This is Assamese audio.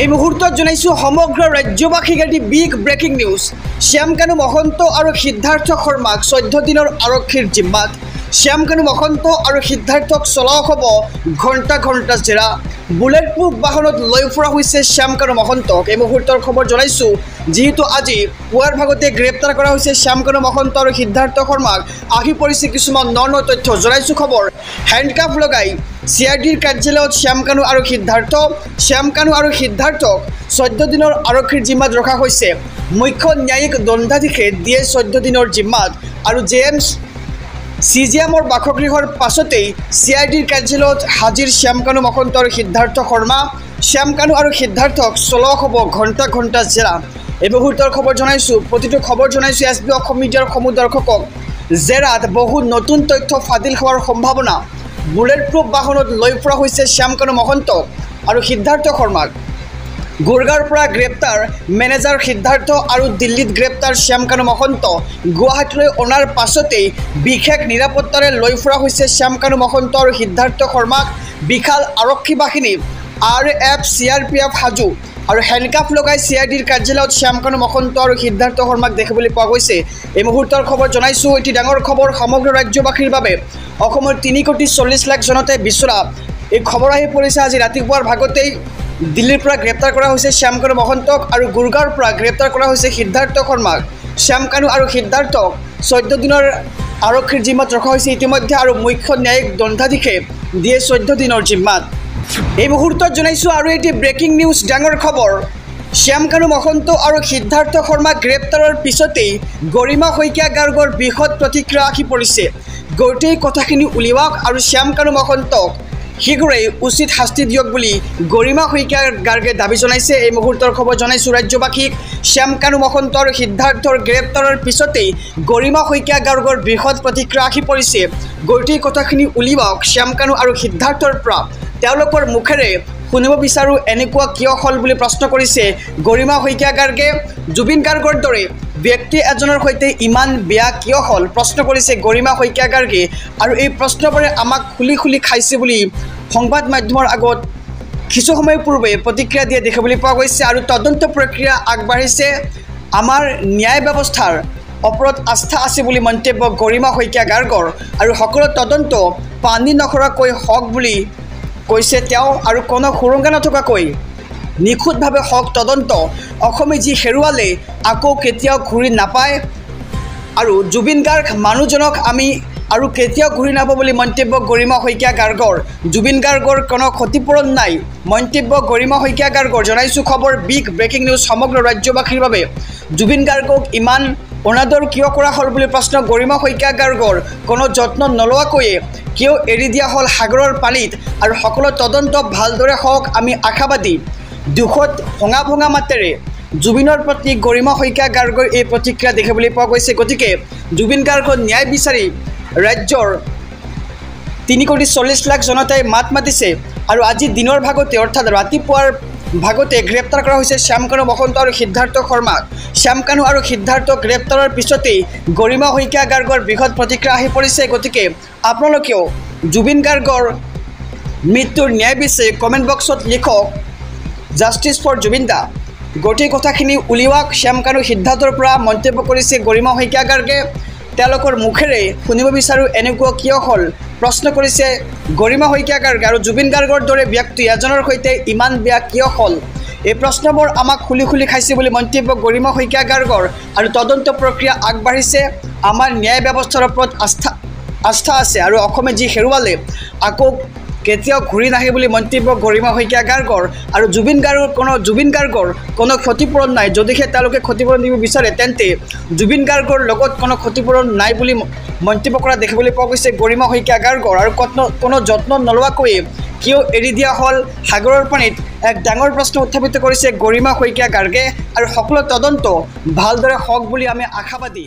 এই মুহূৰ্তত জনাইছো সমগ্ৰ ৰাজ্যবাসীক এটি big breaking news. Shyamkanu Mahanta আৰু সিদ্ধাৰ্থ শৰ্মাক 14 দিনৰ আৰক্ষীৰ জিম্মাত। শ্যামকানু মহন্ত আৰু সিদ্ধাৰ্থক চলোৱা হ'ব ঘণ্টা ঘণ্টা জেৰা। বুলেট প্ৰুফ বাহনত লৈ ফুৰা হৈছে শ্যামকানু মহন্তক। এই মুহূৰ্তৰ খবৰ জনাইছো, যিহেতু আজি পুৱাৰ ভাগতে গ্ৰেপ্তাৰ কৰা হৈছে শ্যামকানু মহন্ত আৰু সিদ্ধাৰ্থ শৰ্মাক। আহি পৰিছে কিছুমান ন তথ্য জনাইছো। খবৰ হেণ্ডকাফ লগাই CIDৰ কাৰ্যালয়ত শ্যামকানু আৰু সিদ্ধাৰ্থক 14 দিনৰ আৰক্ষীৰ জিম্মাত ৰখা হৈছে। মুখ্য ন্যায়িক দণ্ডাধীশে দিয়ে 14 দিনৰ জিম্মাত আৰু CJMৰ বাসগৃহৰ পাছতেই CIDৰ কাৰ্যালয়ত হাজিৰ শ্যামকানু মহন্ত আৰু সিদ্ধাৰ্থ শৰ্মা। শ্যামকানু আৰু সিদ্ধাৰ্থক চলোৱা হ'ব ঘণ্টা ঘণ্টা জেৰা। এই মুহূৰ্তৰ খবৰ জনাইছো, প্ৰতিটো খবৰ জনাইছো SB অসম মিডিয়াৰ সমূহ দৰ্শকক। জেৰাত বহু নতুন তথ্য ফাদিল হোৱাৰ সম্ভাৱনা। বুলেট প্ৰুফ বাহনত লৈ ফুৰা হৈছে শ্যামকানু মহন্তক আৰু সিদ্ধাৰ্থ শৰ্মাক। গুৰগাঁৱৰ পৰা গ্ৰেপ্তাৰ মেনেজাৰ সিদ্ধাৰ্থ আৰু দিল্লীত গ্ৰেপ্তাৰ শ্যামকানু মহন্ত। গুৱাহাটীলৈ অনাৰ পাছতেই বিশেষ নিৰাপত্তাৰে লৈ ফুৰা হৈছে শ্যামকানু মহন্ত আৰু সিদ্ধাৰ্থ শৰ্মাক। বিশাল আৰক্ষী বাহিনী RF CRPF সাজু আৰু হেণ্ডকাফ লগাই CIDৰ কাৰ্যালয়ত শ্যামকানু মহন্ত আৰু সিদ্ধাৰ্থ শৰ্মাক দেখিবলৈ পোৱা গৈছে। এই মুহূৰ্তৰ খবৰ জনাইছো, এটি ডাঙৰ খবৰ সমগ্ৰ ৰাজ্যবাসীৰ বাবে। অসমৰ 3,40 লাখ জনতাই বিচৰা এই খবৰ আহি পৰিছে। আজি ৰাতিপুৱাৰ ভাগতেই দিল্লীৰ পৰা গ্ৰেপ্তাৰ কৰা হৈছে শ্যামকানু মহন্তক আৰু গুৰগাঁৱৰ পৰা গ্ৰেপ্তাৰ কৰা হৈছে সিদ্ধাৰ্থ শৰ্মাক। শ্যামকানু আৰু সিদ্ধাৰ্থক 14 দিনৰ আৰক্ষীৰ জিম্মাত ৰখা হৈছে ইতিমধ্যে আৰু মুখ্য ন্যায়িক দণ্ডাধীশে দিয়ে 14 দিনৰ জিম্মাত। এই মুহূৰ্তত জনাইছো আৰু এটি ব্ৰেকিং নিউজ, ডাঙৰ খবৰ। শ্যামকানু মহন্ত আৰু সিদ্ধাৰ্থ শৰ্মা গ্ৰেপ্তাৰৰ পিছতেই গৰিমা শইকীয়া গাৰ্গৰ বৃহৎ প্ৰতিক্ৰিয়া আহি পৰিছে। গোটেই কথাখিনি উলিয়াওক আৰু শ্যামকানু মহন্তক শীঘ্ৰেই উচিত শাস্তি দিয়ক বুলি গৰিমা শইকীয়া গাৰ্গে দাবী জনাইছে। এই মুহূৰ্তৰ খবৰ জনাইছো ৰাজ্যবাসীক। শ্যামকানু মহন্ত আৰু সিদ্ধাৰ্থৰ গ্ৰেপ্তাৰৰ পিছতেই গৰিমা শইকীয়া গাৰ্গৰ বৃহৎ প্ৰতিক্ৰিয়া আহি পৰিছে। গোটেই কথাখিনি উলিয়াওক শ্যামকানু আৰু সিদ্ধাৰ্থৰ পৰা। তেওঁলোকৰ মুখেৰে শুনিব বিচাৰোঁ, এনেকুৱা কিয় হ'ল বুলি প্ৰশ্ন কৰিছে গৰিমা শইকীয়া গাৰ্গে। জুবিন গাৰ্গৰ দৰে ব্যক্তি এজনৰ সৈতে ইমান বেয়া কিয় হ'ল প্ৰশ্ন কৰিছে গৰিমা শইকীয়া গাৰ্গে। আৰু এই প্ৰশ্নবোৰে আমাক খুলি খাইছে বুলি সংবাদ মাধ্যমৰ আগত কিছু সময় পূৰ্বে প্ৰতিক্ৰিয়া দিয়া দেখিবলৈ পোৱা গৈছে। আৰু তদন্ত প্ৰক্ৰিয়া আগবাঢ়িছে। আমাৰ ন্যায় ব্যৱস্থাৰ ওপৰত আস্থা আছে বুলি মন্তব্য গৰিমা শইকীয়া গাৰ্গৰ। আৰু সকলো তদন্ত পানী নসৰাকৈ হওক বুলি কৈছে তেওঁ। আৰু কোনো সুৰংগা নথকাকৈ নিখুঁতভাৱে হওক তদন্ত। অসমে যি হেৰুৱালে আকৌ কেতিয়াও ঘূৰি নাপায়। আৰু জুবিন গাৰ্গ মানুহজনক আমি আৰু কেতিয়াও ঘূৰি নাপাব বুলি মন্তব্য গৰিমা শইকীয়া গাৰ্গৰ। জুবিন গাৰ্গৰ কোনো ক্ষতিপূৰণ নাই মন্তব্য গৰিমা শইকীয়া গাৰ্গৰ। জনাইছো খবৰ, বিগ ব্ৰেকিং নিউজ সমগ্ৰ ৰাজ্যবাসীৰ বাবে। জুবিন গাৰ্গক ইমান অনাদৰ কিয় কৰা হ'ল বুলি প্ৰশ্ন গৰিমা শইকীয়া গাৰ্গৰ। কোনো যত্ন নলোৱাকৈয়ে কিয় এৰি দিয়া হ'ল সাগৰৰ পানীত। আৰু সকলো তদন্ত ভালদৰে হওক আমি আশাবাদী। দুখত ভঙা মাতেৰে জুবিনৰ প্ৰতি গৰিমা শইকীয়া গাৰ্গৰ এই প্ৰতিক্ৰিয়া দেখিবলৈ পোৱা গৈছে। গতিকে জুবিন গাৰ্গৰ ন্যায় বিচাৰি ৰাজ্যৰ 3,40 লাখ জনতাই মাত মাতিছে। আৰু আজি দিনৰ ভাগতে অৰ্থাৎ ৰাতিপুৱাৰ ভাগতে গ্ৰেপ্তাৰ কৰা হৈছে শ্যামকানু মহন্ত আৰু সিদ্ধাৰ্থ শৰ্মাক। শ্যামকানু আৰু সিদ্ধাৰ্থক গ্ৰেপ্তাৰৰ পিছতেই গৰিমা শইকীয়া গাৰ্গৰ বৃহৎ প্ৰতিক্ৰিয়া আহি পৰিছে। গতিকে আপোনালোকেও জুবিন গাৰ্গৰ মৃত্যুৰ ন্যায় বিচাৰি কমেণ্ট বক্সত লিখক জাষ্টিছ ফৰ জুবিন দা। গোটেই কথাখিনি উলিয়াওক শ্যামকানু সিদ্ধাৰ্থৰ পৰা মন্তব্য কৰিছে গৰিমা শইকীয়া গাৰ্গে। তেওঁলোকৰ মুখেৰে শুনিব বিচাৰোঁ, এনেকুৱা কিয় হ'ল প্ৰশ্ন কৰিছে গৰিমা শইকীয়া গাৰ্গে। আৰু জুবিন গাৰ্গৰ দৰে ব্যক্তি এজনৰ সৈতে ইমান বেয়া কিয় হ'ল এই প্ৰশ্নবোৰ আমাক খুলি খাইছে বুলি মন্তব্য গৰিমা শইকীয়া গাৰ্গৰ। আৰু তদন্ত প্ৰক্ৰিয়া আগবাঢ়িছে। আমাৰ ন্যায় ব্যৱস্থাৰ ওপৰত আস্থা আছে। আৰু অসমে যি হেৰুৱালে আকৌ কেতিয়াও ঘূৰি নাহে বুলি মন্তব্য গৰিমা শইকীয়া গাৰ্গৰ। আৰু জুবিন গাৰ্গৰ কোনো ক্ষতিপূৰণ নাই। যদিহে তেওঁলোকে ক্ষতিপূৰণ দিব বিচাৰে তেন্তে জুবিন গাৰ্গৰ লগত কোনো ক্ষতিপূৰণ নাই বুলি মন্তব্য কৰা দেখিবলৈ পোৱা গৈছে গৰিমা শইকীয়া গাৰ্গৰ। আৰু কোনো যত্ন নলোৱাকৈয়ে কিয় এৰি দিয়া হ'ল সাগৰৰ পানীত এক ডাঙৰ প্ৰশ্ন উত্থাপিত কৰিছে গৰিমা শইকীয়া গাৰ্গে। আৰু সকলো তদন্ত ভালদৰে হওক বুলি আমি আশাবাদী।